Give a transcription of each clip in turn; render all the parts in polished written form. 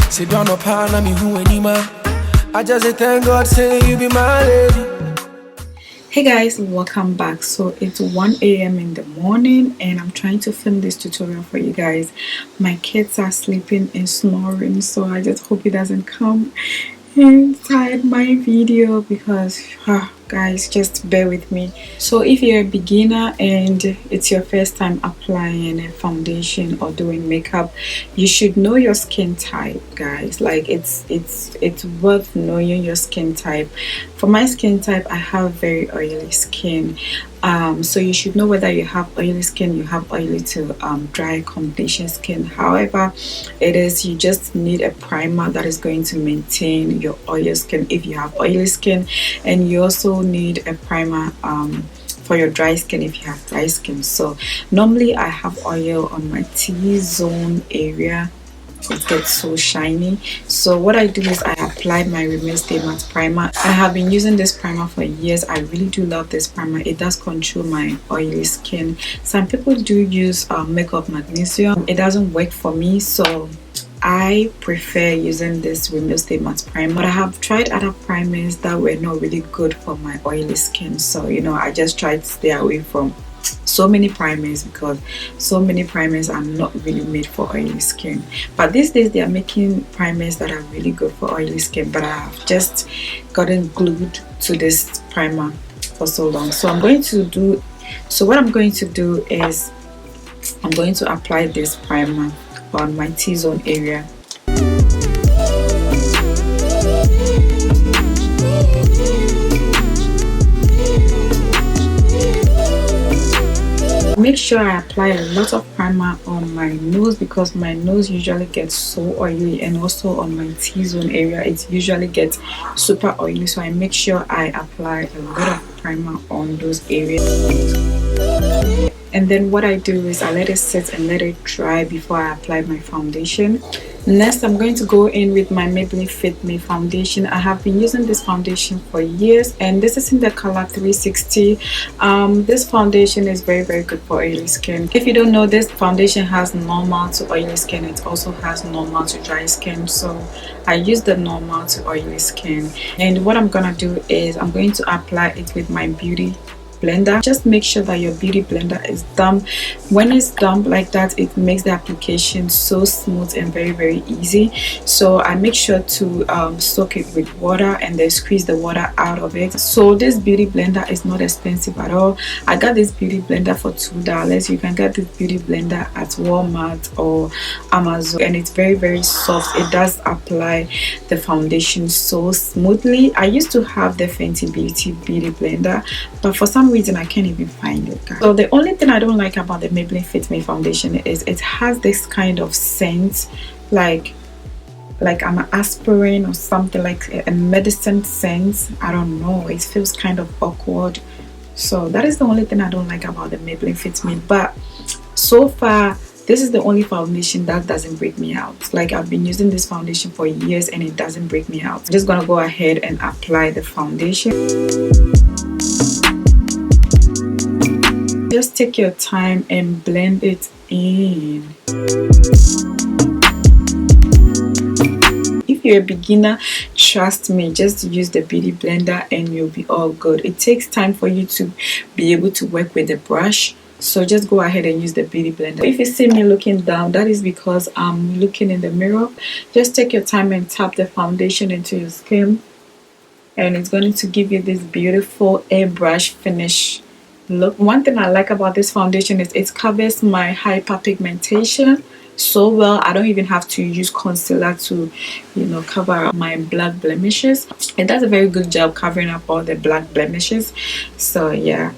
Sit down up high, me who anima. I just say thank God, say you be my lady. Hey guys, welcome back. So it's 1 a.m. in the morning and I'm trying to film this tutorial for you guys. My kids are sleeping and snoring, so I just hope it doesn't come inside my video because guys, just bear with me. So if you're a beginner and it's your first time applying a foundation or doing makeup, you should know your skin type, guys. Like it's worth knowing your skin type. For my skin type, I have very oily skin, so you should know whether you have oily skin, you have oily to dry combination skin. However it is, you just need a primer that is going to maintain your oily skin if you have oily skin, and you also need a primer for your dry skin if you have dry skin. So normally I have oil on my T-zone area. It gets so shiny, so what I do is I apply my Rimmel Stay Matte primer. I have been using this primer for years. I really do love this primer. It does control my oily skin. Some people do use makeup magnesium. It doesn't work for me, so I prefer using this Rimmel Stay Matte primer. But I have tried other primers that were not really good for my oily skin, so I just tried to stay away from so many primers because so many primers are not really made for oily skin. But these days they are making primers that are really good for oily skin, but I have just gotten glued to this primer for so long. So what I'm going to do is I'm going to apply this primer on my T-zone area. Make sure I apply a lot of primer on my nose because my nose usually gets so oily, and also on my T-zone area it usually gets super oily, so I make sure I apply a lot of primer on those areas. And then what I do is I let it sit and let it dry before I apply my foundation. Next, I'm going to go in with my Maybelline Fit Me foundation. I have been using this foundation for years, and this is in the color 360. This foundation is very good for oily skin. If you don't know, this foundation has normal to oily skin. It also has normal to dry skin, so I use the normal to oily skin. And what I'm gonna do is I'm going to apply it with my beauty blender. Just make sure that your beauty blender is damp. When it's damp like that, it makes the application so smooth and very easy. So I make sure to soak it with water and then squeeze the water out of it. So this beauty blender is not expensive at all. I got this beauty blender for $2. You can get this beauty blender at Walmart or Amazon, and it's very soft. It does apply the foundation so smoothly. I used to have the Fenty Beauty beauty blender, but for some reason I can't even find it, guys. So the only thing I don't like about the Maybelline Fit Me foundation is it has this kind of scent, like I'm an aspirin or something, like a medicine scent. I don't know, it feels kind of awkward. So that is the only thing I don't like about the Maybelline Fit Me. But so far this is the only foundation that doesn't break me out. Like, I've been using this foundation for years and it doesn't break me out. I'm just gonna go ahead and apply the foundation. Just take your time and blend it in. If you're a beginner, trust me, just use the beauty blender and you'll be all good. It takes time for you to be able to work with the brush, so just go ahead and use the beauty blender. If you see me looking down, that is because I'm looking in the mirror. Just take your time and tap the foundation into your skin, and it's going to give you this beautiful airbrush finish look. One thing I like about this foundation is it covers my hyperpigmentation so well. I don't even have to use concealer to cover up my black blemishes. It does a very good job covering up all the black blemishes. So yeah,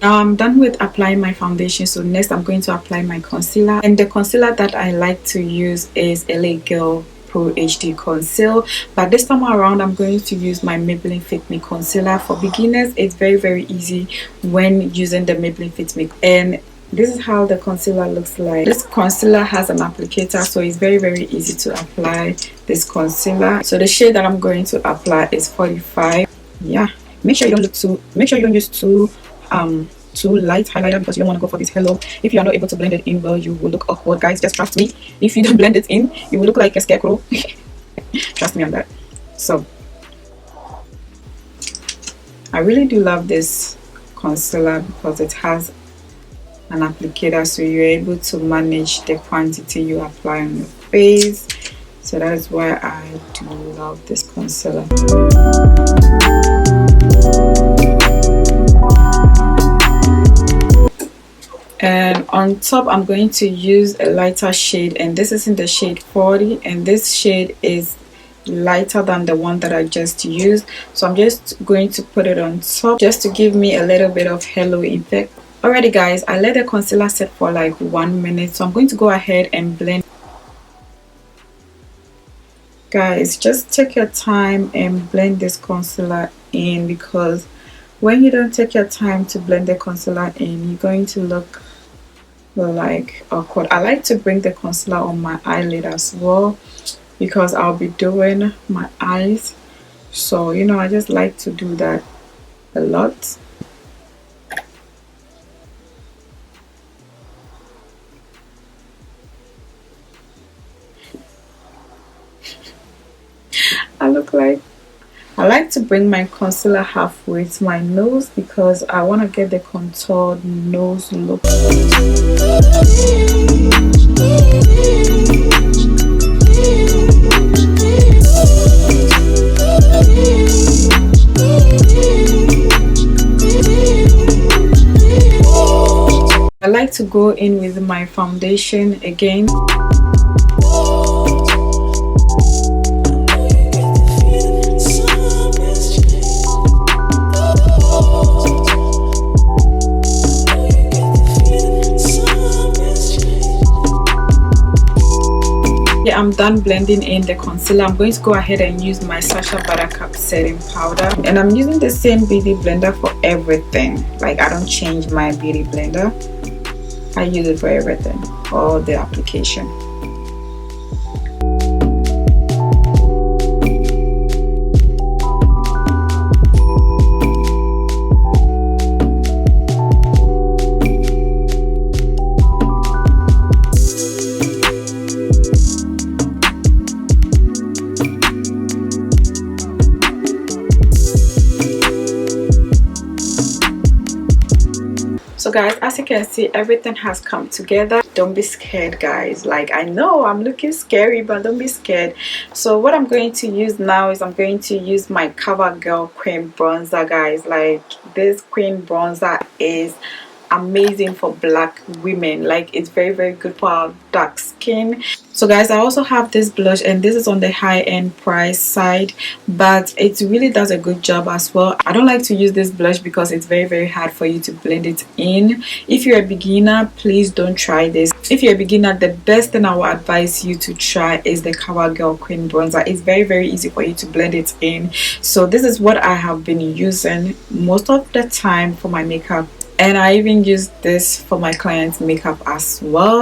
now I'm done with applying my foundation. So next I'm going to apply my concealer, and the concealer that I like to use is LA Girl Pro HD Conceal, but this time around I'm going to use my Maybelline Fit Me concealer. For beginners, it's very easy when using the Maybelline Fit Me, and this is how the concealer looks like. This concealer has an applicator, so it's very easy to apply this concealer. So the shade that I'm going to apply is 45. Yeah, Make sure you don't use too light highlighter, because you don't want to go for this halo. If you are not able to blend it in well, you will look awkward, guys. Just trust me. If you don't blend it in, you will look like a scarecrow. Trust me on that. So I really do love this concealer because it has an applicator, so you're able to manage the quantity you apply on your face. So that is why I do love this concealer. And on top, I'm going to use a lighter shade, and this is in the shade 40, and this shade is lighter than the one that I just used. So I'm just going to put it on top just to give me a little bit of halo effect. Alrighty guys, I let the concealer set for like 1 minute, so I'm going to go ahead and blend. Guys, just take your time and blend this concealer in, because when you don't take your time to blend the concealer in, you're going to look like awkward. I like to bring the concealer on my eyelid as well, because I'll be doing my eyes, so you know, I just like to do that a lot. I like to bring my concealer halfway to my nose, because I want to get the contoured nose look. I like to go in with my foundation again. Yeah, I'm done blending in the concealer. I'm going to go ahead and use my Sacha Buttercup setting powder, and I'm using the same beauty blender for everything. Like, I don't change my beauty blender. I use it for everything, all the application. So guys, as you can see, everything has come together. Don't be scared, guys. Like, I know I'm looking scary, but don't be scared. So what I'm going to use now is I'm going to use my CoverGirl cream bronzer, guys. Like, this cream bronzer is amazing for black women. Like, it's very, very good for our dark skin. So guys, I also have this blush, and this is on the high-end price side, but it really does a good job as well. I don't like to use this blush because it's very, very hard for you to blend it in. If you're a beginner, please don't try this. If you're a beginner, the best thing I will advise you to try is the CoverGirl cream bronzer. It's very, very easy for you to blend it in. So this is what I have been using most of the time for my makeup, and I even use this for my clients' makeup as well.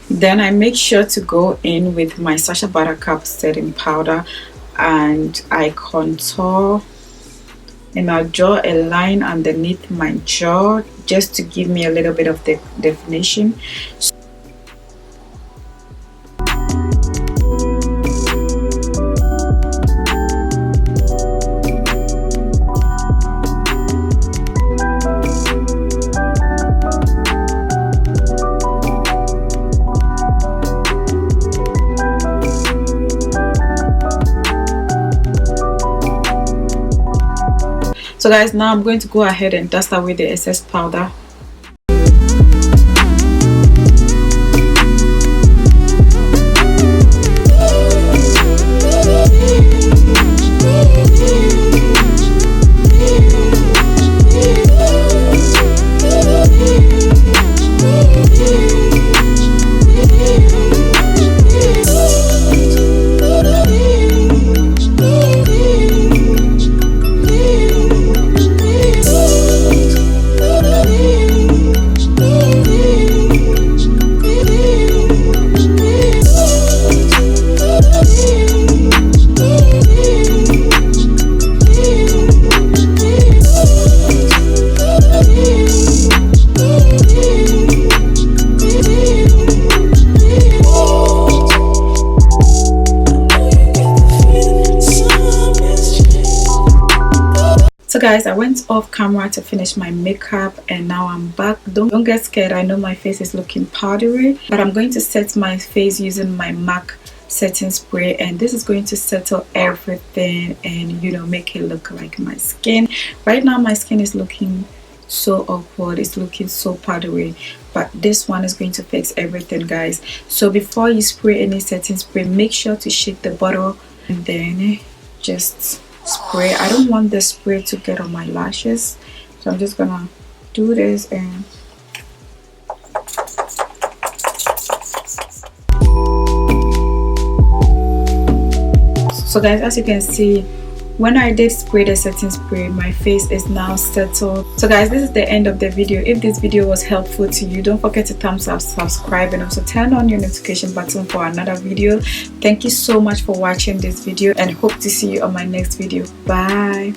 Then I make sure to go in with my Sacha Buttercup setting powder, and I contour, and I'll draw a line underneath my jaw just to give me a little bit of the definition. So guys, now I'm going to go ahead and dust away the excess powder. So guys, I went off camera to finish my makeup and now I'm back. Don't get scared. I know my face is looking powdery, but I'm going to set my face using my MAC setting spray, and this is going to settle everything and, you know, make it look like my skin. Right now my skin is looking so awkward, it's looking so powdery, but this one is going to fix everything, guys. So before you spray any setting spray, make sure to shake the bottle and then just spray. I don't want the spray to get on my lashes, so I'm just gonna do this. And so guys, as you can see, when I did spray the setting spray, my face is now settled. So guys, this is the end of the video. If this video was helpful to you, don't forget to thumbs up, subscribe, and also turn on your notification button for another video. Thank you so much for watching this video and hope to see you on my next video. Bye.